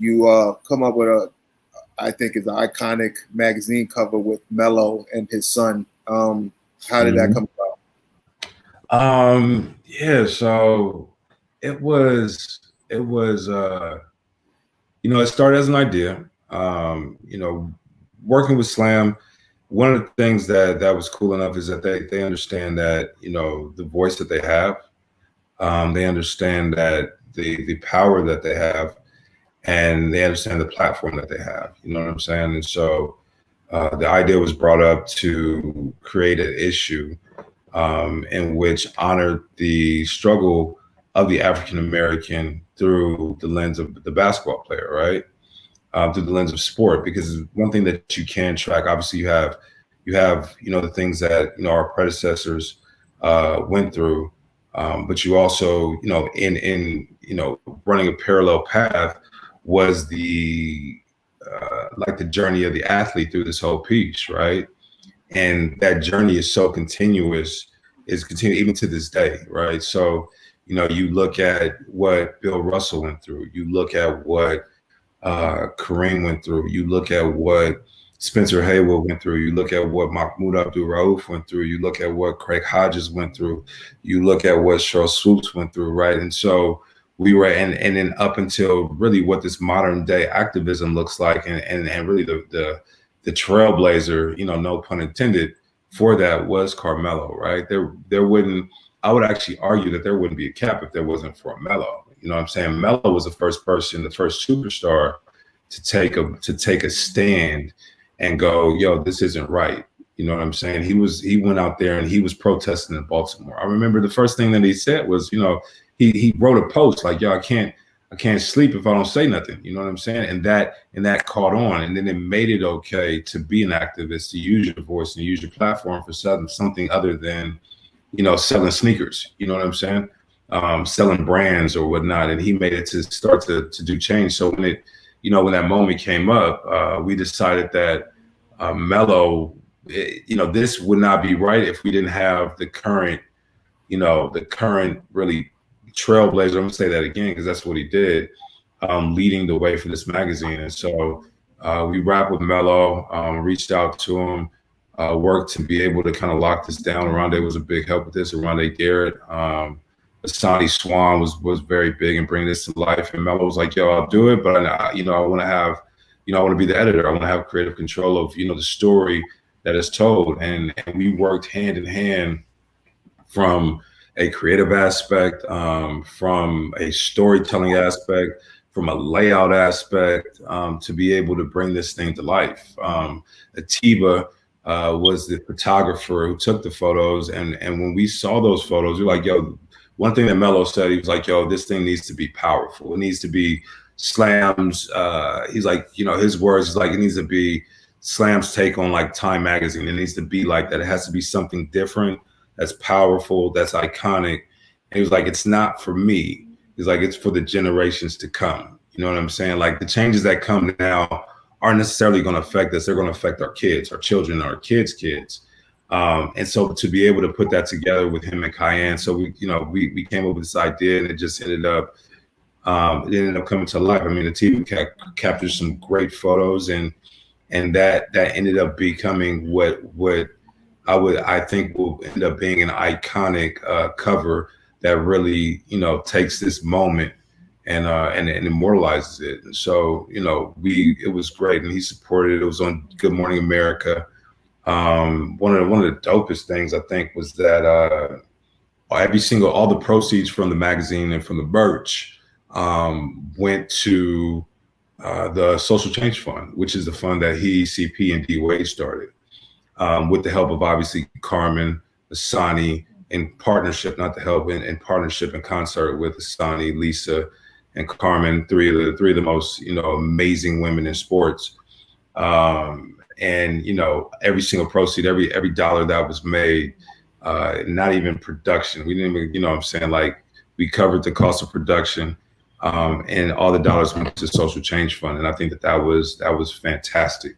you come up with I think is an iconic magazine cover with Melo and his son. How did that come about? Yeah, so it was it started as an idea. Working with Slam, one of the things that was cool enough is that they understand that, the voice that they have, they understand that the power that they have, and they understand the platform that they have. You know what I'm saying? And so the idea was brought up to create an issue in which honored the struggle of the African American through the lens of the basketball player, right? Through the lens of sport, because one thing that you can track, obviously you have the things that our predecessors went through, but you also in running a parallel path was the like the journey of the athlete through this whole piece, right? And that journey is so continuous, is continuing even to this day, right? So you look at what Bill Russell went through, you look at what Kareem went through, you look at what Spencer Haywood went through, you look at what Mahmoud Abdul-Rauf went through, you look at what Craig Hodges went through, you look at what Cheryl Swoops went through, right? And so we were, and then up until really what this modern day activism looks like, and really the trailblazer, no pun intended, for that was Carmelo, right? There wouldn't, I would actually argue that there wouldn't be a cap if there wasn't for Melo. You know what I'm saying? Melo was the first person, the first superstar to take a stand and go, yo, this isn't right. You know what I'm saying? He went out there and he was protesting in Baltimore. I remember the first thing that he said was, he wrote a post like, yo, I can't sleep if I don't say nothing. You know what I'm saying? And that caught on, and then it made it okay to be an activist, to use your voice and use your platform for something other than, selling sneakers. You know what I'm saying? Selling brands or whatnot. And he made it to start to do change. So when when that moment came up, we decided that Melo, this would not be right if we didn't have the current really trailblazer. I'm gonna say that again because that's what he did, leading the way for this magazine. And so we rapped with Melo, reached out to him, worked to be able to kind of lock this down. Rondé was a big help with this. Rondé Garrett, Asani Swan was very big in bringing this to life. And Melo was like, "Yo, I'll do it, but I want to have, I want to be the editor. I want to have creative control of the story that is told." And we worked hand in hand from a creative aspect, from a storytelling aspect, from a layout aspect, to be able to bring this thing to life. Atiba was the photographer who took the photos, and when we saw those photos, we were like, yo, one thing that Melo said, he was like, yo, this thing needs to be powerful. It needs to be Slam's, he's like, his words is like, it needs to be Slam's take on like Time magazine. It needs to be like that. It has to be something different, that's powerful, that's iconic. And he was like, it's not for me. He's like, it's for the generations to come. You know what I'm saying? Like the changes that come now aren't necessarily going to affect us. They're going to affect our kids, our children, our kids' kids. And so to be able to put that together with him and Cayenne, so we came up with this idea, and it just ended up coming to life. I mean, the team captured some great photos, and that ended up becoming what I think will end up being an iconic cover that really takes this moment and immortalizes it. And so it was great, and he supported it. It was on Good Morning America. One of the dopest things I think was that all the proceeds from the magazine and from the merch went to the Social Change Fund, which is the fund that he, CP, and D Wade started, with the help of obviously Carmen, Asani, in partnership, not the help, in partnership and concert with Asani, Lisa, and Carmen, three of the most amazing women in sports. And every single proceed, every dollar that was made, not even production, we didn't even, what I'm saying, like we covered the cost of production, and all the dollars went to Social Change Fund. And I think that was fantastic.